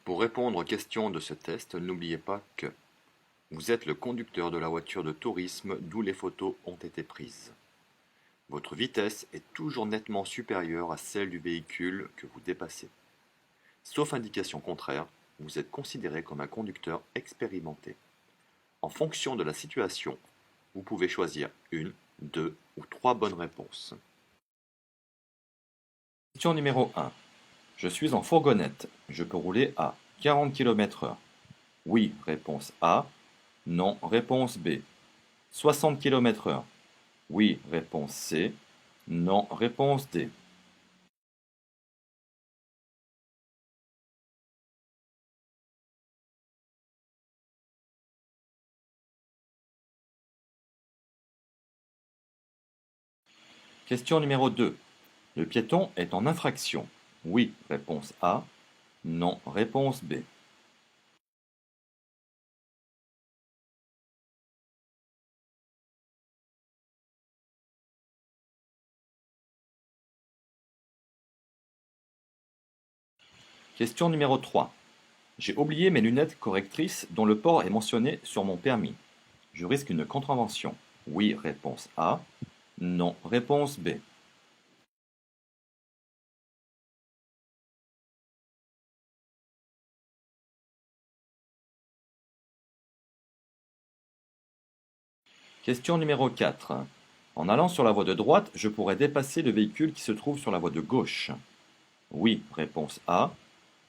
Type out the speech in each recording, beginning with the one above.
Pour répondre aux questions de ce test, n'oubliez pas que vous êtes le conducteur de la voiture de tourisme d'où les photos ont été prises. Votre vitesse est toujours nettement supérieure à celle du véhicule que vous dépassez. Sauf indication contraire, vous êtes considéré comme un conducteur expérimenté. En fonction de la situation, vous pouvez choisir une, deux ou trois bonnes réponses. Question numéro 1. Je suis en fourgonnette. Je peux rouler à 40 km/h. Oui, réponse A. Non, réponse B. 60 km/h. Oui, réponse C. Non, réponse D. Question numéro 2. Le piéton est en infraction. Oui, réponse A. Non, réponse B. Question numéro 3. J'ai oublié mes lunettes correctrices dont le port est mentionné sur mon permis. Je risque une contravention. Oui, réponse A. Non, réponse B. Question numéro 4. En allant sur la voie de droite, je pourrais dépasser le véhicule qui se trouve sur la voie de gauche. Oui, réponse A.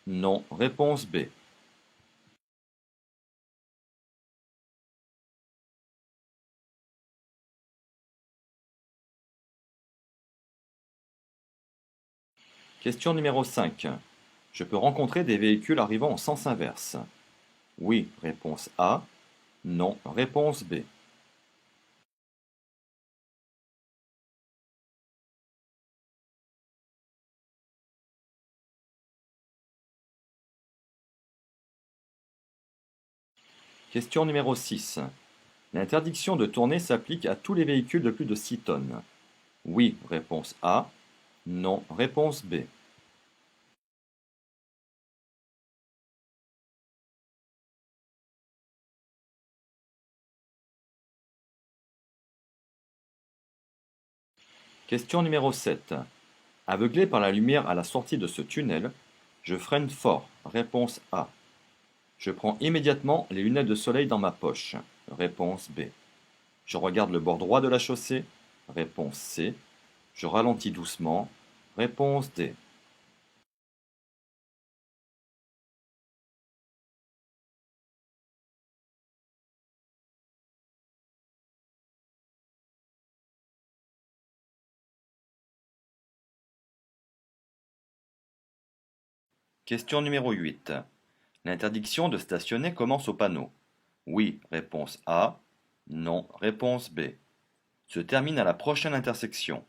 Non, réponse B. Question numéro 5. Je peux rencontrer des véhicules arrivant en sens inverse. Oui, réponse A. Non, réponse B. Question numéro 6. L'interdiction de tourner s'applique à tous les véhicules de plus de 6 tonnes. Oui, réponse A. Non, réponse B. Question numéro 7. Aveuglé par la lumière à la sortie de ce tunnel, je freine fort. Réponse A. Je prends immédiatement les lunettes de soleil dans ma poche. Réponse B. Je regarde le bord droit de la chaussée. Réponse C. Je ralentis doucement. Réponse D. Question numéro 8. L'interdiction de stationner commence au panneau. Oui, réponse A. Non, réponse B. Se termine à la prochaine intersection.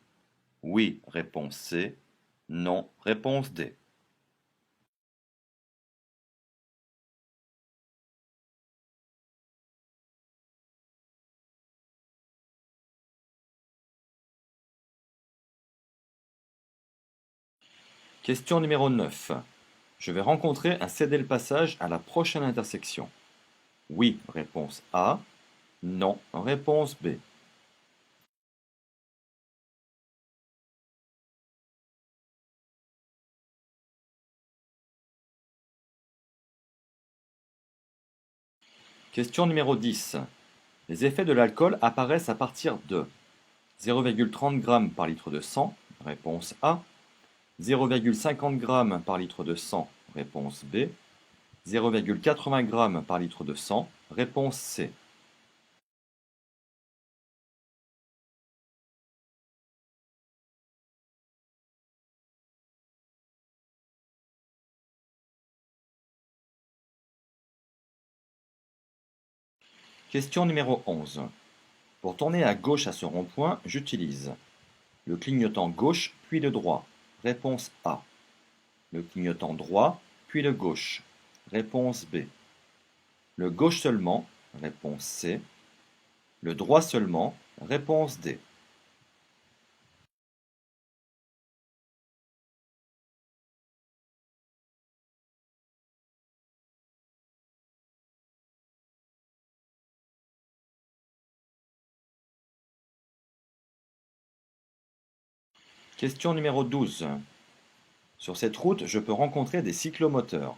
Oui, réponse C. Non, réponse D. Question numéro 9. Je vais rencontrer un céder le passage à la prochaine intersection. Oui, réponse A. Non, réponse B. Question numéro 10. Les effets de l'alcool apparaissent à partir de 0,30 g par litre de sang, réponse A. 0,50 g par litre de sang, réponse B. 0,80 g par litre de sang, réponse C. Question numéro 11. Pour tourner à gauche à ce rond-point, j'utilise le clignotant gauche puis le droit, réponse A. Le clignotant droit puis le gauche, réponse B. Le gauche seulement, réponse C. Le droit seulement, réponse D. Question numéro 12. Sur cette route, je peux rencontrer des cyclomoteurs.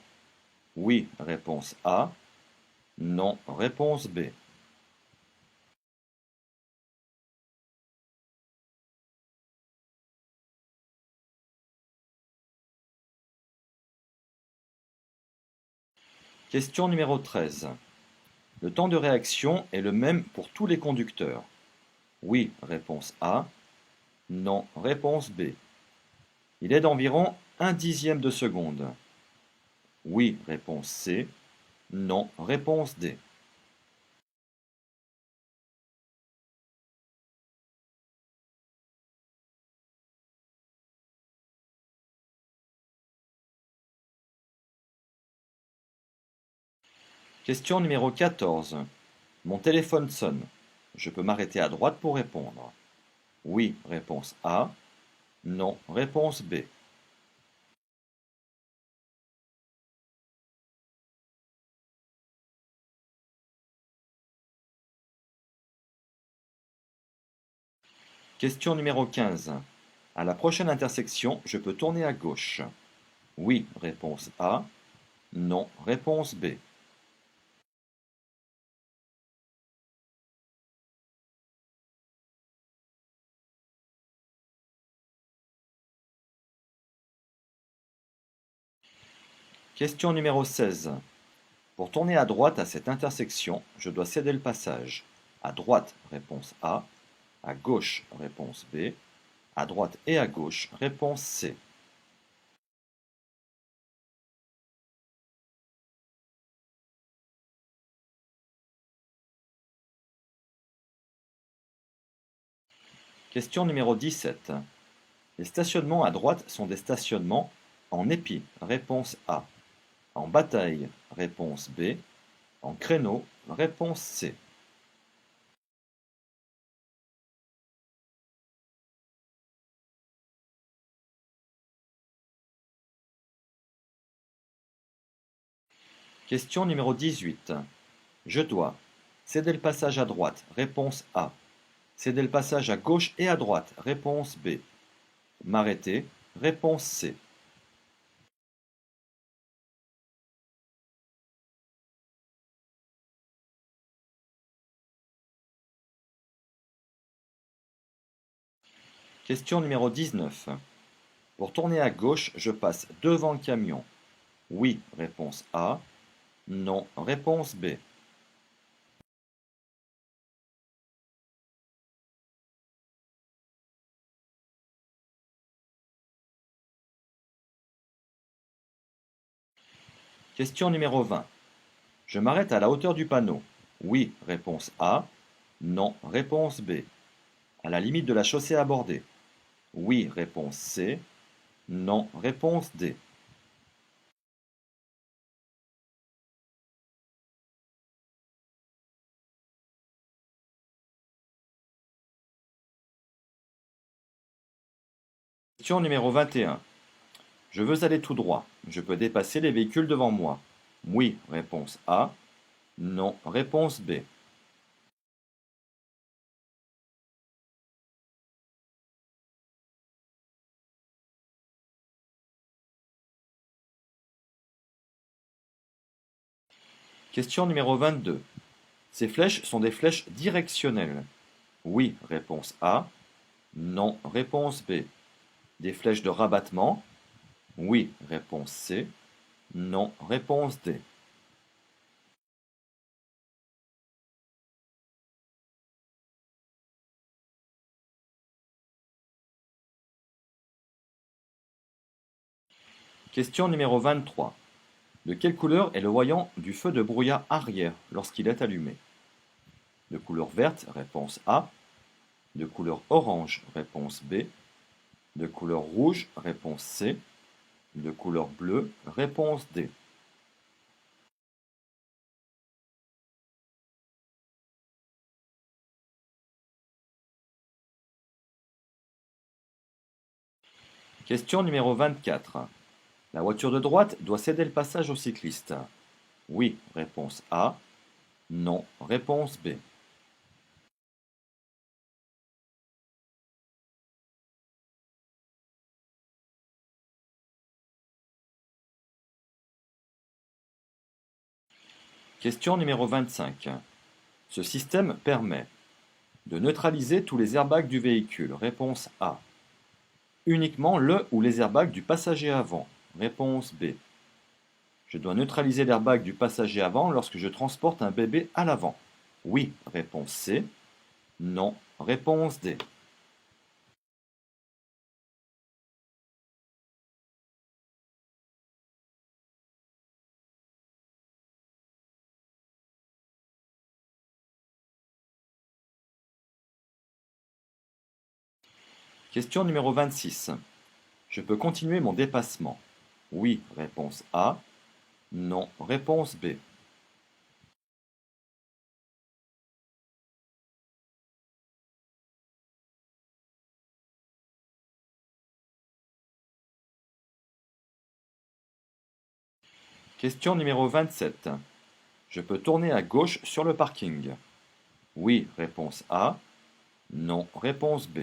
Oui, réponse A. Non, réponse B. Question numéro 13. Le temps de réaction est le même pour tous les conducteurs. Oui, réponse A. Non, réponse B. Il est d'environ 1/10 de seconde. Oui, réponse C. Non, réponse D. Question numéro 14. Mon téléphone sonne. Je peux m'arrêter à droite pour répondre. Oui, réponse A. Non, réponse B. Question numéro 15. À la prochaine intersection, je peux tourner à gauche. Oui, réponse A. Non, réponse B. Question numéro 16. Pour tourner à droite à cette intersection, je dois céder le passage. À droite, réponse A. À gauche, réponse B. À droite et à gauche, réponse C. Question numéro 17. Les stationnements à droite sont des stationnements en épi, réponse A. En bataille, réponse B. En créneau, réponse C. Question numéro 18. Je dois céder le passage à droite, réponse A. Céder le passage à gauche et à droite, réponse B. M'arrêter, réponse C. Question numéro 19. Pour tourner à gauche, je passe devant le camion. Oui, réponse A. Non, réponse B. Question numéro 20. Je m'arrête à la hauteur du panneau. Oui, réponse A. Non, réponse B. À la limite de la chaussée abordée. Oui, réponse C. Non, réponse D. Question numéro 21. Je veux aller tout droit. Je peux dépasser les véhicules devant moi. Oui, réponse A. Non, réponse B. Question numéro 22. Ces flèches sont des flèches directionnelles. Oui, réponse A. Non, réponse B. Des flèches de rabattement. Oui, réponse C. Non, réponse D. Question numéro 23. De quelle couleur est le voyant du feu de brouillard arrière lorsqu'il est allumé? De couleur verte, réponse A. De couleur orange, réponse B. De couleur rouge, réponse C. De couleur bleue, réponse D. Question numéro 24. La voiture de droite doit céder le passage au cycliste. Oui, réponse A. Non, réponse B. Question numéro 25. Ce système permet de neutraliser tous les airbags du véhicule. Réponse A. Uniquement le ou les airbags du passager avant. Réponse B. Je dois neutraliser l'airbag du passager avant lorsque je transporte un bébé à l'avant. Oui. Réponse C. Non. Réponse D. Question numéro 26. Je peux continuer mon dépassement. Oui. Réponse A. Non. Réponse B. Question numéro 27. Je peux tourner à gauche sur le parking. Oui. Réponse A. Non. Réponse B.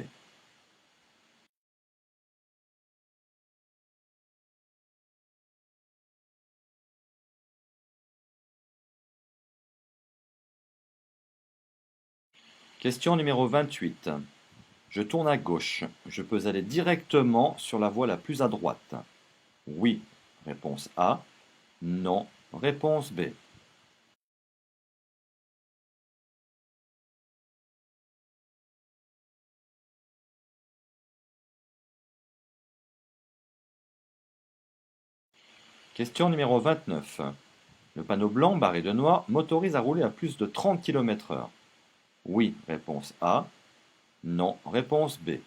Question numéro 28. Je tourne à gauche. Je peux aller directement sur la voie la plus à droite. Oui. Réponse A. Non. Réponse B. Question numéro 29. Le panneau blanc barré de noir m'autorise à rouler à plus de 30 km/h. Oui. Réponse A. Non. Réponse B.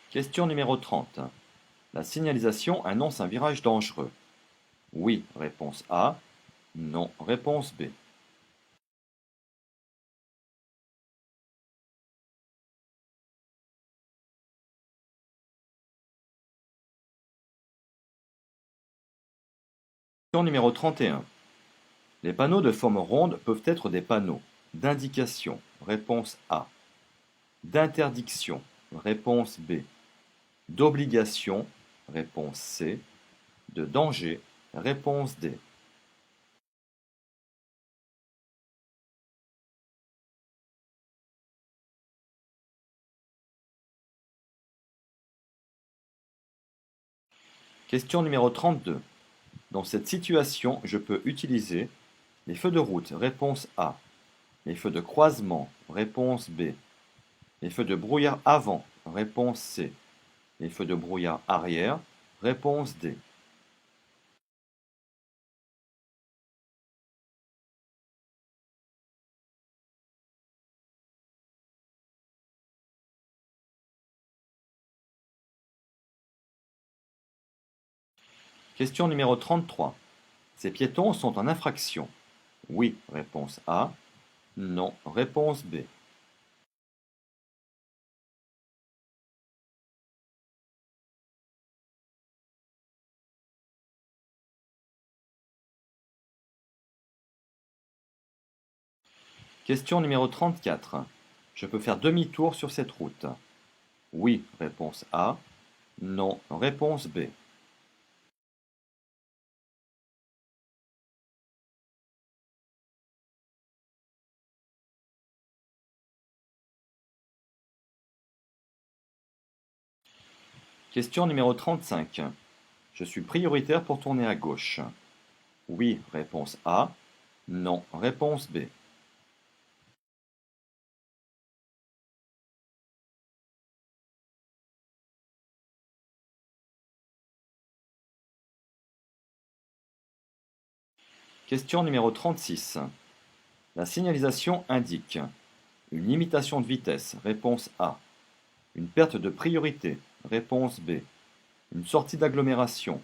Question numéro 30. La signalisation annonce un virage dangereux. Oui. Réponse A. Non. Réponse B. Question numéro 31. Les panneaux de forme ronde peuvent être des panneaux d'indication. Réponse A. D'interdiction. Réponse B. D'obligation. Réponse C. De danger. Réponse D. Question numéro 32. Dans cette situation, je peux utiliser les feux de route. Réponse A. Les feux de croisement. Réponse B. Les feux de brouillard avant. Réponse C. Les feux de brouillard arrière. Réponse D. Question numéro 33. Ces piétons sont en infraction. Oui. Réponse A. Non. Réponse B. Question numéro 34. Je peux faire demi-tour sur cette route. Oui. Réponse A. Non. Réponse B. Question numéro 35. Je suis prioritaire pour tourner à gauche. Oui. Réponse A. Non. Réponse B. Question numéro 36. La signalisation indique une limitation de vitesse. Réponse A. Une perte de priorité. Réponse B. Une sortie d'agglomération.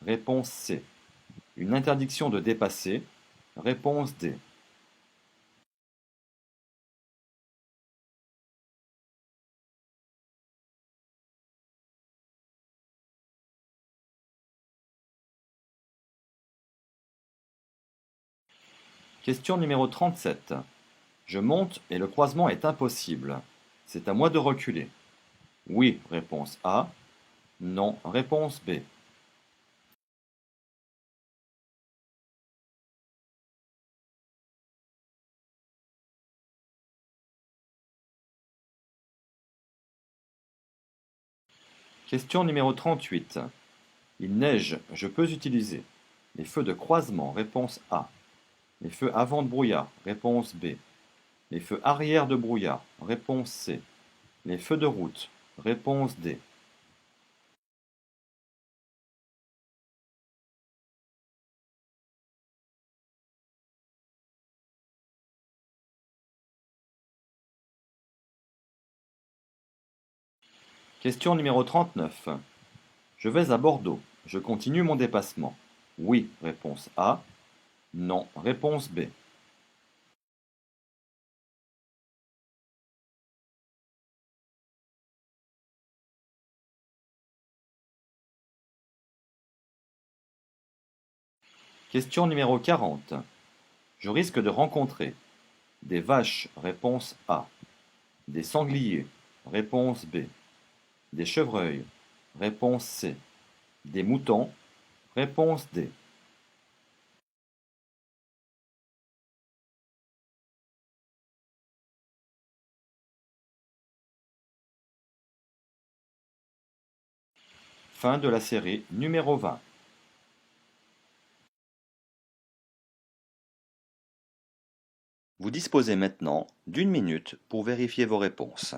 Réponse C. Une interdiction de dépasser. Réponse D. Question numéro 37. Je monte et le croisement est impossible. C'est à moi de reculer. Oui, réponse A. Non, réponse B. Question numéro 38. Il neige, je peux utiliser. Les feux de croisement, réponse A. Les feux avant de brouillard, réponse B. Les feux arrière de brouillard, réponse C. Les feux de route, réponse D. Question numéro 39. Je vais à Bordeaux. Je continue mon dépassement. Oui, réponse A. Non, réponse B. Question numéro 40. Je risque de rencontrer des vaches, réponse A. Des sangliers, réponse B. Des chevreuils, réponse C. Des moutons, réponse D. Fin de la série numéro 20. Vous disposez maintenant d'une minute pour vérifier vos réponses.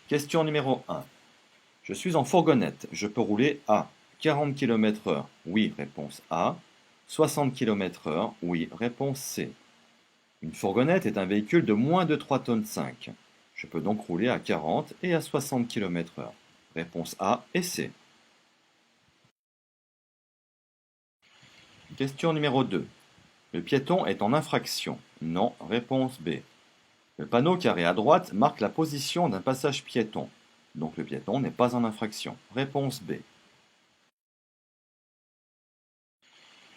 Question numéro 1. Je suis en fourgonnette. Je peux rouler à 40 km/h. Oui, réponse A. 60 km/h. Oui, réponse C. Une fourgonnette est un véhicule de moins de 3 tonnes 5. Je peux donc rouler à 40 et à 60 km/h. Réponse A et C. Question numéro 2. Le piéton est en infraction. Non, réponse B. Le panneau carré à droite marque la position d'un passage piéton. Donc le piéton n'est pas en infraction. Réponse B.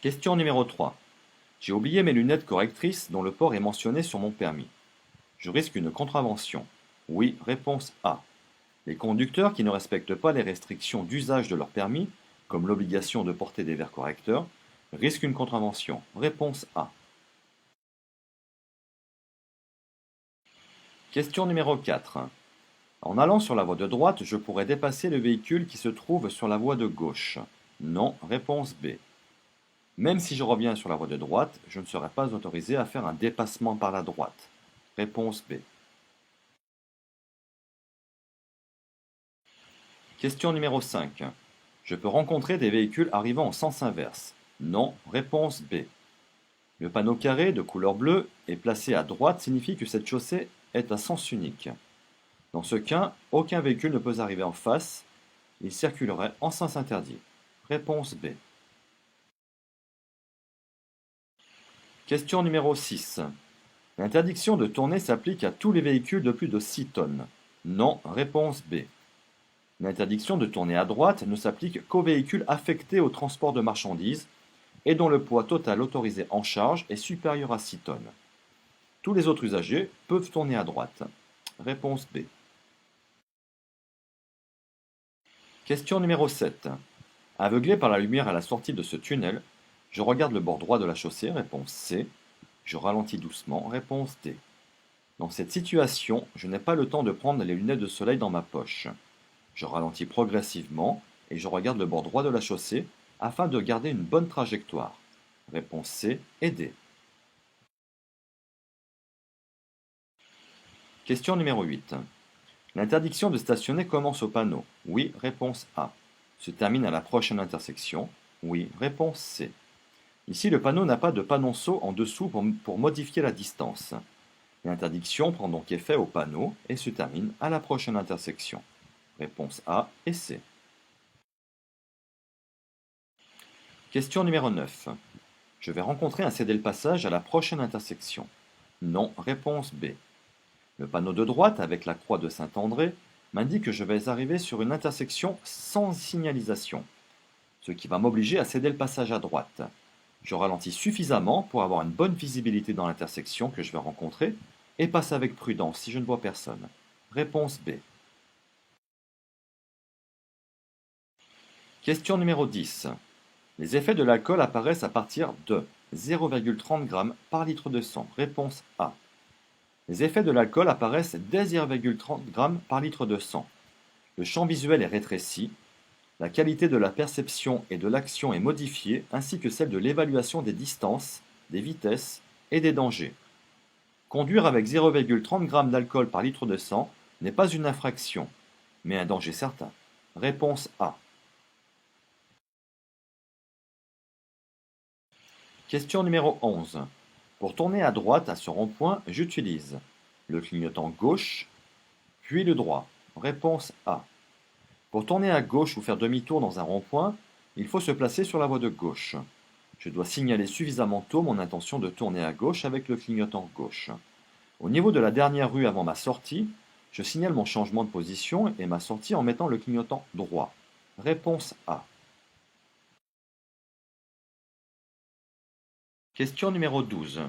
Question numéro 3. J'ai oublié mes lunettes correctrices dont le port est mentionné sur mon permis. Je risque une contravention. Oui, réponse A. Les conducteurs qui ne respectent pas les restrictions d'usage de leur permis, comme l'obligation de porter des verres correcteurs, risquent une contravention. Réponse A. Question numéro 4. En allant sur la voie de droite, je pourrais dépasser le véhicule qui se trouve sur la voie de gauche. Non, réponse B. Même si je reviens sur la voie de droite, je ne serai pas autorisé à faire un dépassement par la droite. Réponse B. Question numéro 5. Je peux rencontrer des véhicules arrivant en sens inverse. Non, réponse B. Le panneau carré de couleur bleue est placé à droite signifie que cette chaussée est à sens unique. Dans ce cas, aucun véhicule ne peut arriver en face, il circulerait en sens interdit. Réponse B. Question numéro 6. L'interdiction de tourner s'applique à tous les véhicules de plus de 6 tonnes. Non, réponse B. L'interdiction de tourner à droite ne s'applique qu'aux véhicules affectés au transport de marchandises et dont le poids total autorisé en charge est supérieur à 6 tonnes. Tous les autres usagers peuvent tourner à droite. Réponse B. Question numéro 7. Aveuglé par la lumière à la sortie de ce tunnel, je regarde le bord droit de la chaussée, réponse C. Je ralentis doucement, réponse D. Dans cette situation, je n'ai pas le temps de prendre les lunettes de soleil dans ma poche. Je ralentis progressivement et je regarde le bord droit de la chaussée afin de garder une bonne trajectoire. Réponse C et D. Question numéro 8. L'interdiction de stationner commence au panneau. Oui, réponse A. Se termine à la prochaine intersection. Oui, réponse C. Ici, le panneau n'a pas de panonceau en dessous pour modifier la distance. L'interdiction prend donc effet au panneau et se termine à la prochaine intersection. Réponse A et C. Question numéro 9. Je vais rencontrer un cédé-le-passage à la prochaine intersection. Non, réponse B. Le panneau de droite avec la croix de Saint-André m'indique que je vais arriver sur une intersection sans signalisation, ce qui va m'obliger à céder le passage à droite. Je ralentis suffisamment pour avoir une bonne visibilité dans l'intersection que je vais rencontrer et passe avec prudence si je ne vois personne. Réponse B. Question numéro 10. Les effets de l'alcool apparaissent à partir de 0,30 g par litre de sang. Réponse A. Les effets de l'alcool apparaissent dès 0,30 g par litre de sang. Le champ visuel est rétréci, la qualité de la perception et de l'action est modifiée, ainsi que celle de l'évaluation des distances, des vitesses et des dangers. Conduire avec 0,30 g d'alcool par litre de sang n'est pas une infraction, mais un danger certain. Réponse A. Question numéro 11. Pour tourner à droite à ce rond-point, j'utilise le clignotant gauche, puis le droit. Réponse A. Pour tourner à gauche ou faire demi-tour dans un rond-point, il faut se placer sur la voie de gauche. Je dois signaler suffisamment tôt mon intention de tourner à gauche avec le clignotant gauche. Au niveau de la dernière rue avant ma sortie, je signale mon changement de position et ma sortie en mettant le clignotant droit. Réponse A. Question numéro 12.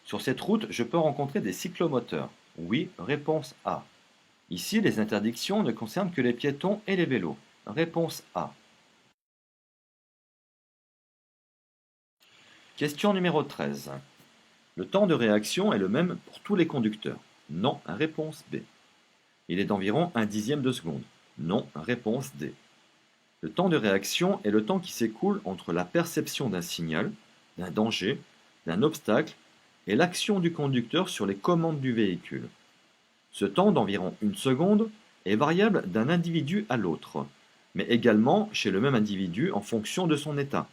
Sur cette route, je peux rencontrer des cyclomoteurs. Oui, réponse A. Ici, les interdictions ne concernent que les piétons et les vélos. Réponse A. Question numéro 13. Le temps de réaction est le même pour tous les conducteurs. Non, réponse B. Il est d'environ 1/10 de seconde. Non, réponse D. Le temps de réaction est le temps qui s'écoule entre la perception d'un signal, d'un danger, d'un obstacle et l'action du conducteur sur les commandes du véhicule. Ce temps d'environ 1 seconde est variable d'un individu à l'autre, mais également chez le même individu en fonction de son état.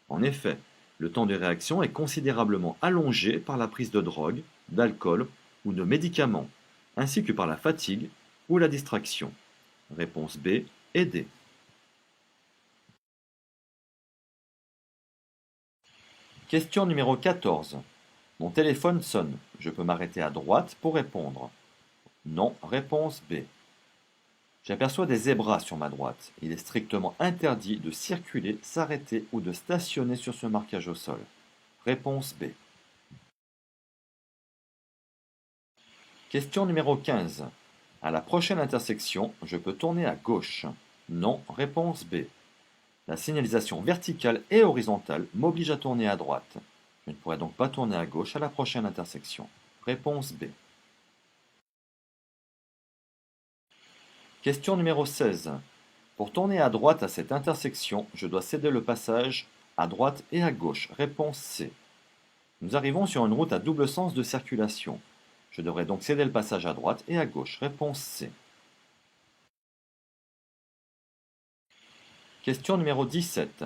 En effet, le temps de réaction est considérablement allongé par la prise de drogue, d'alcool ou de médicaments, ainsi que par la fatigue ou la distraction. Réponse B et D. Question numéro 14. Mon téléphone sonne. Je peux m'arrêter à droite pour répondre. Non, réponse B. J'aperçois des zébras sur ma droite. Il est strictement interdit de circuler, s'arrêter ou de stationner sur ce marquage au sol. Réponse B. Question numéro 15. À la prochaine intersection, je peux tourner à gauche. Non, réponse B. La signalisation verticale et horizontale m'oblige à tourner à droite. Je ne pourrai donc pas tourner à gauche à la prochaine intersection. Réponse B. Question numéro 16. Pour tourner à droite à cette intersection, je dois céder le passage à droite et à gauche. Réponse C. Nous arrivons sur une route à double sens de circulation. Je devrais donc céder le passage à droite et à gauche. Réponse C. Question numéro 17.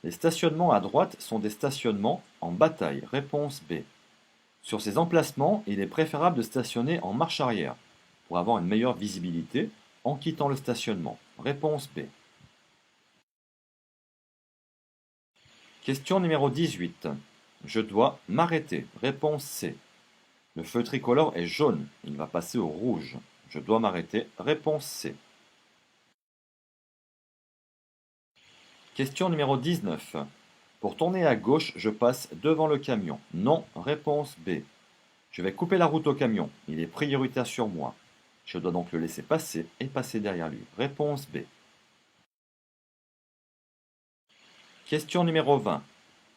Les stationnements à droite sont des stationnements en bataille. Réponse B. Sur ces emplacements, il est préférable de stationner en marche arrière pour avoir une meilleure visibilité en quittant le stationnement. Réponse B. Question numéro 18. Je dois m'arrêter. Réponse C. Le feu tricolore est jaune. Il va passer au rouge. Je dois m'arrêter. Réponse C. Question numéro 19. Pour tourner à gauche, je passe devant le camion. Non, réponse B. Je vais couper la route au camion. Il est prioritaire sur moi. Je dois donc le laisser passer et passer derrière lui. Réponse B. Question numéro 20.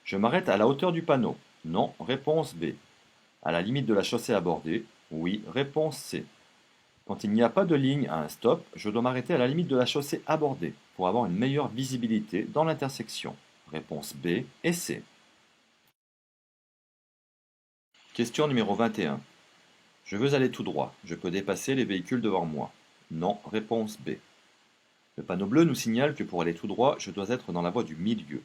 Je m'arrête à la hauteur du panneau. Non, réponse B. À la limite de la chaussée abordée. Oui, réponse C. Quand il n'y a pas de ligne à un stop, je dois m'arrêter à la limite de la chaussée abordée pour avoir une meilleure visibilité dans l'intersection. Réponse B et C. Question numéro 21. Je veux aller tout droit. Je peux dépasser les véhicules devant moi. Non, réponse B. Le panneau bleu nous signale que pour aller tout droit, je dois être dans la voie du milieu.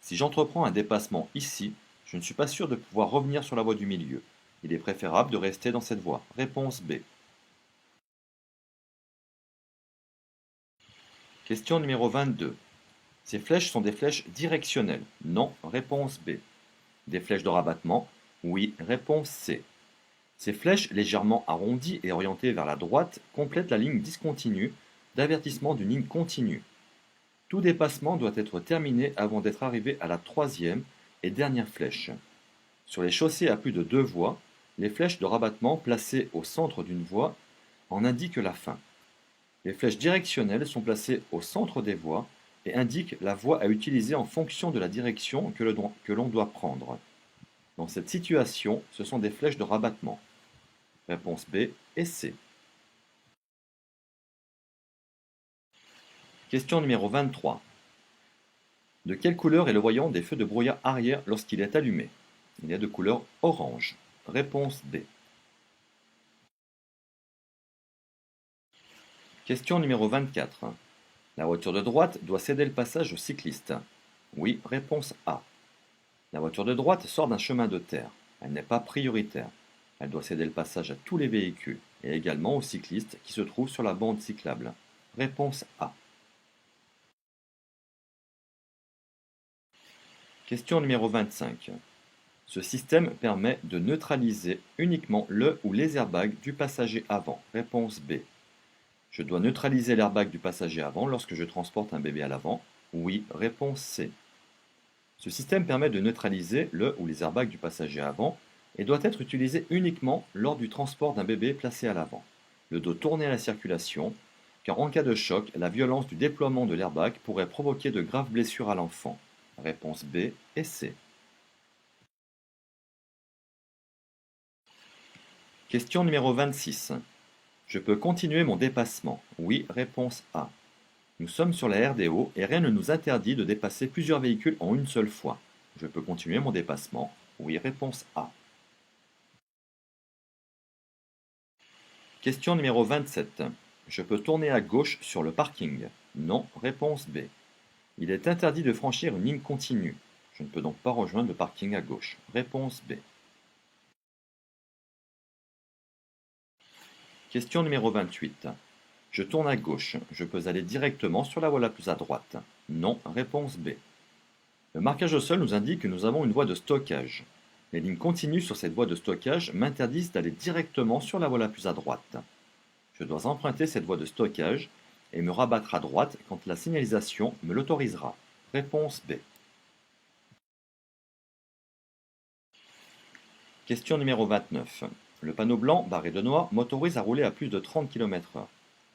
Si j'entreprends un dépassement ici, je ne suis pas sûr de pouvoir revenir sur la voie du milieu. Il est préférable de rester dans cette voie. Réponse B. Question numéro 22. Ces flèches sont des flèches directionnelles. Non, réponse B. Des flèches de rabattement. Oui, réponse C. Ces flèches légèrement arrondies et orientées vers la droite complètent la ligne discontinue d'avertissement d'une ligne continue. Tout dépassement doit être terminé avant d'être arrivé à la troisième et dernière flèche. Sur les chaussées à plus de 2 voies, les flèches de rabattement placées au centre d'une voie en indiquent la fin. Les flèches directionnelles sont placées au centre des voies et indiquent la voie à utiliser en fonction de la direction que l'on doit prendre. Dans cette situation, ce sont des flèches de rabattement. Réponse B et C. Question numéro 23. De quelle couleur est le voyant des feux de brouillard arrière lorsqu'il est allumé? Il est de couleur orange. Réponse B. Question numéro 24. La voiture de droite doit céder le passage au cycliste. Oui, réponse A. La voiture de droite sort d'un chemin de terre. Elle n'est pas prioritaire. Elle doit céder le passage à tous les véhicules et également aux cyclistes qui se trouvent sur la bande cyclable. Réponse A. Question numéro 25. Ce système permet de neutraliser uniquement le ou les airbags du passager avant. Réponse B. Je dois neutraliser l'airbag du passager avant lorsque je transporte un bébé à l'avant. Oui, réponse C. Ce système permet de neutraliser le ou les airbags du passager avant et doit être utilisé uniquement lors du transport d'un bébé placé à l'avant, le dos tourné à la circulation, car en cas de choc, la violence du déploiement de l'airbag pourrait provoquer de graves blessures à l'enfant. Réponse B et C. Question numéro 26. Je peux continuer mon dépassement. Oui, réponse A. Nous sommes sur la RDO et rien ne nous interdit de dépasser plusieurs véhicules en une seule fois. Je peux continuer mon dépassement. Oui, réponse A. Question numéro 27. Je peux tourner à gauche sur le parking. Non, réponse B. Il est interdit de franchir une ligne continue. Je ne peux donc pas rejoindre le parking à gauche. Réponse B. Question numéro 28. Je tourne à gauche. Je peux aller directement sur la voie la plus à droite. Non, réponse B. Le marquage au sol nous indique que nous avons une voie de stockage. Les lignes continues sur cette voie de stockage m'interdisent d'aller directement sur la voie la plus à droite. Je dois emprunter cette voie de stockage et me rabattre à droite quand la signalisation me l'autorisera. Réponse B. Question numéro 29. Le panneau blanc barré de noir m'autorise à rouler à plus de 30 km/h.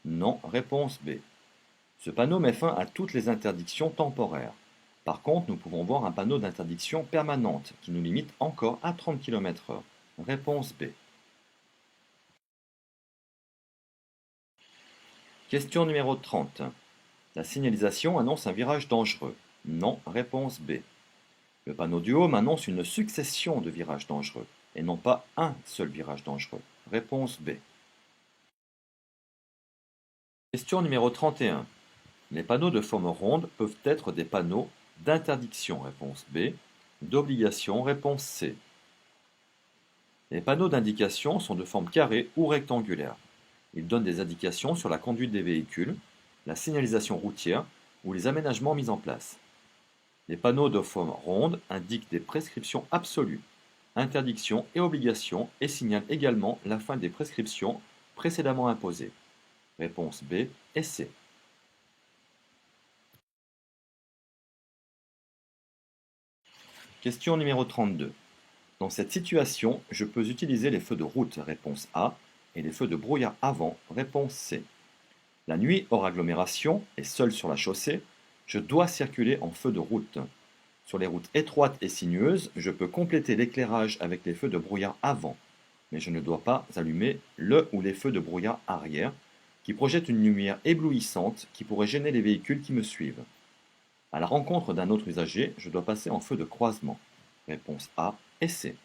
Non, réponse B. Ce panneau met fin à toutes les interdictions temporaires. Par contre, nous pouvons voir un panneau d'interdiction permanente qui nous limite encore à 30 km/h. Réponse B. Question numéro 30. La signalisation annonce un virage dangereux. Non, réponse B. Le panneau du haut m'annonce une succession de virages dangereux et non pas un seul virage dangereux. Réponse B. Question numéro 31. Les panneaux de forme ronde peuvent être des panneaux d'interdiction, réponse B, d'obligation, réponse C. Les panneaux d'indication sont de forme carrée ou rectangulaire. Ils donnent des indications sur la conduite des véhicules, la signalisation routière ou les aménagements mis en place. Les panneaux de forme ronde indiquent des prescriptions absolues, interdictions et obligations et signalent également la fin des prescriptions précédemment imposées. Réponse B et C. Question numéro 32. Dans cette situation, je peux utiliser les feux de route, réponse A, et les feux de brouillard avant, réponse C. La nuit, hors agglomération et seul sur la chaussée, je dois circuler en feu de route. Sur les routes étroites et sinueuses, je peux compléter l'éclairage avec les feux de brouillard avant, mais je ne dois pas allumer le ou les feux de brouillard arrière, qui projettent une lumière éblouissante qui pourrait gêner les véhicules qui me suivent. À la rencontre d'un autre usager, je dois passer en feu de croisement. Réponse A et C.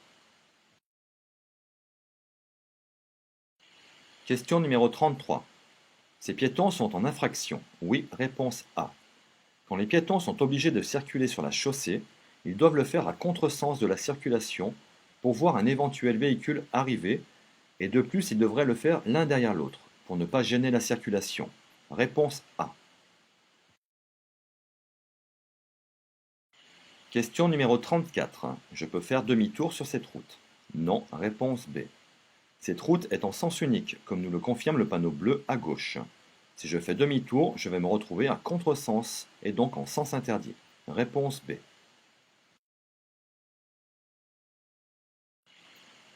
Question numéro 33. Ces piétons sont en infraction. Oui, réponse A. Quand les piétons sont obligés de circuler sur la chaussée, ils doivent le faire à contresens de la circulation pour voir un éventuel véhicule arriver, et de plus ils devraient le faire l'un derrière l'autre pour ne pas gêner la circulation. Réponse A. Question numéro 34. Je peux faire demi-tour sur cette route? Non, réponse B. Cette route est en sens unique, comme nous le confirme le panneau bleu à gauche. Si je fais demi-tour, je vais me retrouver à contresens et donc en sens interdit. Réponse B.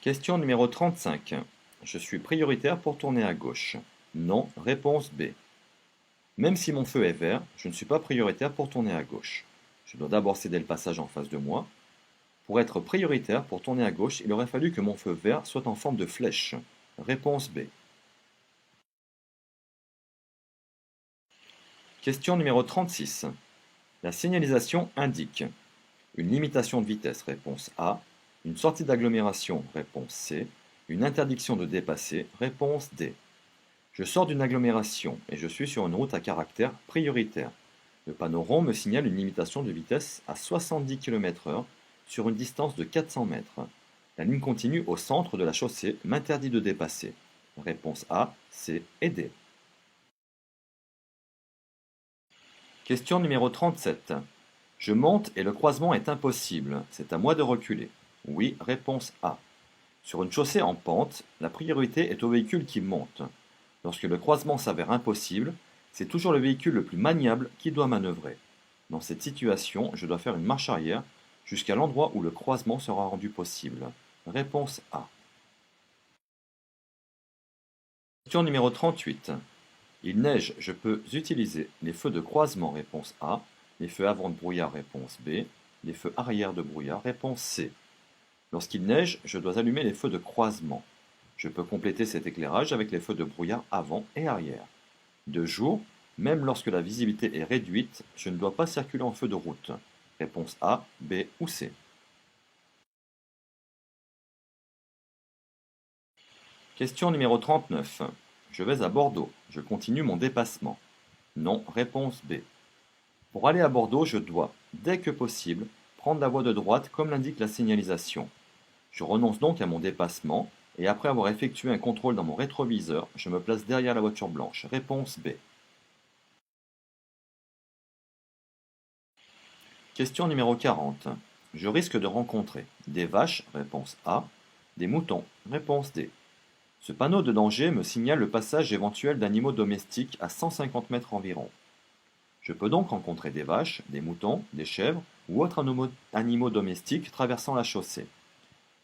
Question numéro 35. Je suis prioritaire pour tourner à gauche. Non, réponse B. Même si mon feu est vert, je ne suis pas prioritaire pour tourner à gauche. Je dois d'abord céder le passage en face de moi. Pour être prioritaire pour tourner à gauche, il aurait fallu que mon feu vert soit en forme de flèche. Réponse B. Question numéro 36. La signalisation indique une limitation de vitesse, réponse A, une sortie d'agglomération, réponse C, une interdiction de dépasser, réponse D. Je sors d'une agglomération et je suis sur une route à caractère prioritaire. Le panneau rond me signale une limitation de vitesse à 70 km/h sur une distance de 400 mètres. La ligne continue au centre de la chaussée m'interdit de dépasser. Réponse A, C et D. Question numéro 37. Je monte et le croisement est impossible. C'est à moi de reculer. Oui, réponse A. Sur une chaussée en pente, la priorité est au véhicule qui monte. Lorsque le croisement s'avère impossible, c'est toujours le véhicule le plus maniable qui doit manœuvrer. Dans cette situation, je dois faire une marche arrière jusqu'à l'endroit où le croisement sera rendu possible. Réponse A. Question numéro 38. Il neige, je peux utiliser les feux de croisement, réponse A, les feux avant de brouillard, réponse B, les feux arrière de brouillard, réponse C. Lorsqu'il neige, je dois allumer les feux de croisement. Je peux compléter cet éclairage avec les feux de brouillard avant et arrière. De jour, même lorsque la visibilité est réduite, je ne dois pas circuler en feu de route. Réponse A, B ou C. Question numéro 39. Je vais à Bordeaux. Je continue mon dépassement. Non, réponse B. Pour aller à Bordeaux, je dois, dès que possible, prendre la voie de droite comme l'indique la signalisation. Je renonce donc à mon dépassement et après avoir effectué un contrôle dans mon rétroviseur, je me place derrière la voiture blanche. Réponse B. Question numéro 40. Je risque de rencontrer des vaches, réponse A, des moutons, réponse D. Ce panneau de danger me signale le passage éventuel d'animaux domestiques à 150 mètres environ. Je peux donc rencontrer des vaches, des moutons, des chèvres ou autres animaux domestiques traversant la chaussée.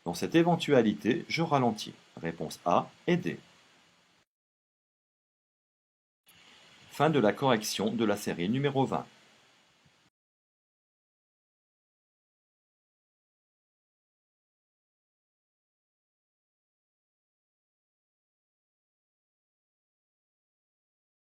Dans cette éventualité, je ralentis. Réponse A et D. Fin de la correction de la série numéro 20.